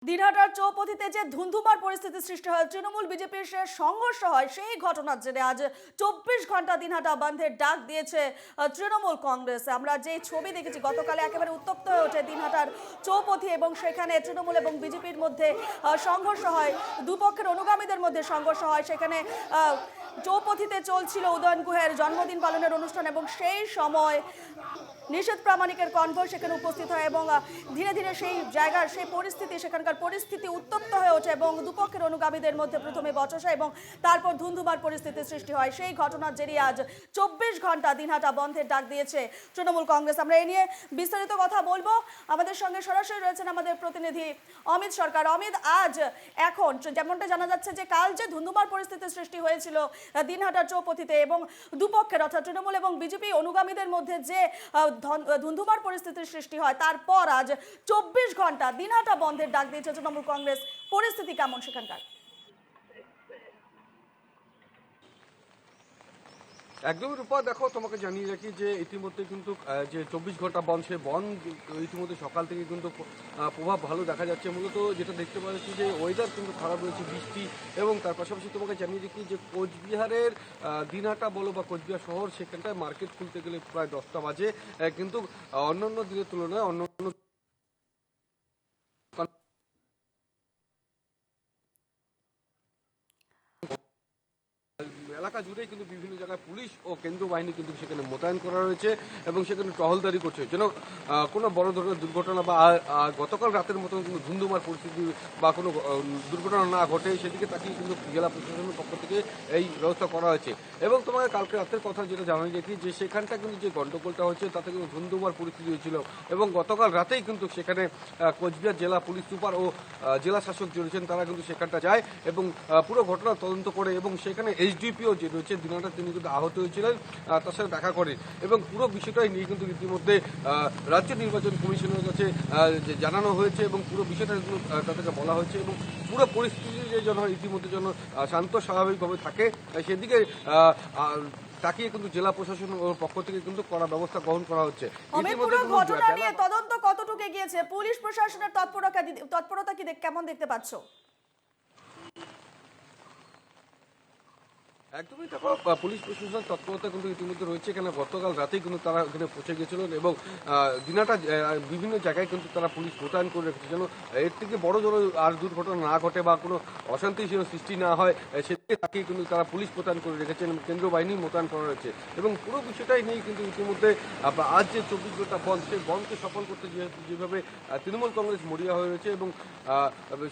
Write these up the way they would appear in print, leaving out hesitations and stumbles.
দিনহাটার চৌপথিতে যে ধুন্ধুমার পরিস্থিতি সৃষ্টি হয়, তৃণমূল বিজেপির সে সংঘর্ষ হয়, সেই ঘটনার জেরে আজ 24 ঘন্টা দিনহাটা বন্ধের ডাক দিয়েছে তৃণমূল কংগ্রেস। আমরা যে ছবি দেখেছি গতকালে, একেবারে উত্তপ্ত হয়ে ওঠে দিনহাটার চৌপথি এবং সেখানে তৃণমূল এবং বিজেপির মধ্যে সংঘর্ষ হয়, দুপক্ষের অনুগামীদের মধ্যে সংঘর্ষ হয়। সেখানে চৌপথিতে চলছিল উদয়ন গুহের জন্মদিন পালনের অনুষ্ঠান এবং সেই সময় নিষেধ প্রামাণিকের কনভয় সেখানে উপস্থিত হয় এবং ধীরে ধীরে সেই জায়গার সেই পরিস্থিতি, সেখানকার পরিস্থিতি উত্তপ্ত হয়ে ওঠে এবং দুপক্ষের অনুগামীদের মধ্যে প্রথমে বচসা এবং তারপর ধুন্ধুমার পরিস্থিতির সৃষ্টি হয়। সেই ঘটনার জেরে আজ 24 ঘন্টা দিনহাটা বন্ধের ডাক দিয়েছে তৃণমূল কংগ্রেস। আমরা এ নিয়ে বিস্তারিত কথা বলবো। আমাদের সঙ্গে সরাসরি রয়েছেন আমাদের প্রতিনিধি অমিত সরকার। অমিত, আজ এখন যেমনটা জানা যাচ্ছে যে কাল যে ধুন্ধুমার পরিস্থিতির সৃষ্টি হয়েছিল দিনহাটার চৌপথিতে এবং দুপক্ষের অর্থাৎ তৃণমূল এবং বিজেপি অনুগামীদের মধ্যে যে ধুন্ধুমার পরিস্থিতির সৃষ্টি হয়, তারপর আজ 24 ঘন্টা দিনহাটা বন্ধের ডাক দিয়েছে তৃণমূল কংগ্রেস। পরিস্থিতি কেমন সেখানকার? একদমই রূপা, দেখো তোমাকে জানিয়ে রাখি যে ইতিমধ্যে কিন্তু যে 24 ঘন্টা বন্ধ, সে বন্ধ ইতিমধ্যে সকাল থেকে কিন্তু প্রভাব ভালো দেখা যাচ্ছে। মূলত যেটা দেখতে পাচ্ছি যে ওয়েদার কিন্তু খারাপ রয়েছে, বৃষ্টি, এবং তার পাশাপাশি তোমাকে জানিয়ে রাখি যে কোচবিহারের দিনহাটা বলো বা কোচবিহার শহর, সেখানটায় মার্কেট খুলতে গেলে প্রায় 10টা বাজে। কিন্তু অন্যান্য দিনের তুলনায় অন্যান্য এলাকা জুড়েই কিন্তু বিভিন্ন জায়গায় পুলিশ ও কেন্দ্রীয় বাহিনী কিন্তু সেখানে মোতায়েন করা রয়েছে এবং সেখানে টহলদারি করছে যেন কোনো বড় ধরনের দুর্ঘটনা বা গতকাল রাতের মতন কিন্তু ধুন্ধুমার পরিস্থিতি বা কোনো দুর্ঘটনা না ঘটে, সেদিকে তাকিয়ে কিন্তু জেলা প্রশাসনের পক্ষ থেকে এই ব্যবস্থা করা হয়েছে। এবং তোমাকে কালকে রাতের কথা যেটা জানাই রাখি যে সেখানটা কিন্তু যে গন্ডগোলটা হচ্ছে তাতে কিন্তু ধুন্ধুমার পরিস্থিতি হয়েছিল এবং গতকাল রাতেই কিন্তু সেখানে কোচবিহার জেলা পুলিশ সুপার ও জেলা শাসক যে রয়েছেন তারা কিন্তু সেখানটা যায় এবং পুরো ঘটনা তদন্ত করে এবং সেখানে এইচডিপিও যে রয়েছে দিনহাটা, তিনি কিন্তু আহত হয়েছিলেন, তার সাথে দেখা করেন এবং পুরো বিষয়টাই নিয়ে কিন্তু ইতিমধ্যে রাজ্য নির্বাচন কমিশনের কাছে জানানো হয়েছে এবং পুরো বিষয়টা কিন্তু তাদেরকে বলা হয়েছে এবং পুরো পরিস্থিতি যেন ইতিমধ্যে যেন শান্ত স্বাভাবিকভাবে থাকে সেদিকে তাকিয়ে কিন্তু জেলা প্রশাসন ও পক্ষ থেকে কিন্তু কড়া ব্যবস্থা গ্রহণ করা হচ্ছে। পুরো ঘটনা নিয়ে তদন্ত কতটুকু এগিয়েছে? পুলিশ প্রশাসনের তৎপরতা কি কেমন দেখতে পাচ্ছ? একদমই, দেখো পুলিশ প্রশাসনের তৎপরতা কিন্তু ইতিমধ্যে রয়েছে। এখানে গতকাল রাতেই কিন্তু তারা এখানে পৌঁছে গেছিলেন এবং দিনাটা বিভিন্ন জায়গায় কিন্তু তারা পুলিশ মোতায়েন করে রেখেছে যেন এর থেকে বড় ধরো আর দুর্ঘটনা না ঘটে বা কোনো অশান্তি যেন সৃষ্টি না হয়, সেদিকে তাকিয়ে কিন্তু তারা পুলিশ মোতায়েন করে রেখেছেন, কেন্দ্রীয় বাহিনী মোতায়েন করা রয়েছে এবং পুরো বিষয়টাই নিয়ে কিন্তু ইতিমধ্যে আজ যে 24 ঘন্টা বন্ধ, সেই বন্ধকে সফল করতে যেভাবে তৃণমূল কংগ্রেস মরিয়া হয়ে রয়েছে এবং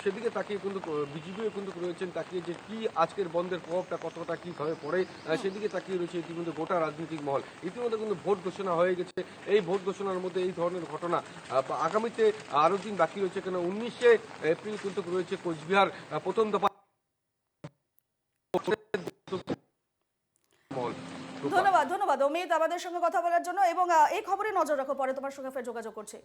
সেদিকে তাকিয়ে কিন্তু বিজেপিও কিন্তু রয়েছেন তাকিয়ে যে কি আজকের বন্ধের প্রভাবটা কতটা কিভাবে পড়ে, সেদিকে তাকিয়ে রয়েছে ইতিমধ্যে গোটা রাজনৈতিক মহল। ইতিমধ্যে কিন্তু ভোট ঘোষণা হয়ে গেছে। এই ভোট ঘোষণার মধ্যে এই ধরনের ঘটনা আগামীতে আরও দিন বাকি রয়েছে, কেন 19শে এপ্রিল কিন্তু রয়েছে কোচবিহার প্রথম দফা মহল। ধন্যবাদ অমিত আমাদের সঙ্গে কথা বলার জন্য এবং এই খবরে নজর রাখো, পরে তোমার সঙ্গে ফের যোগাযোগ করছি।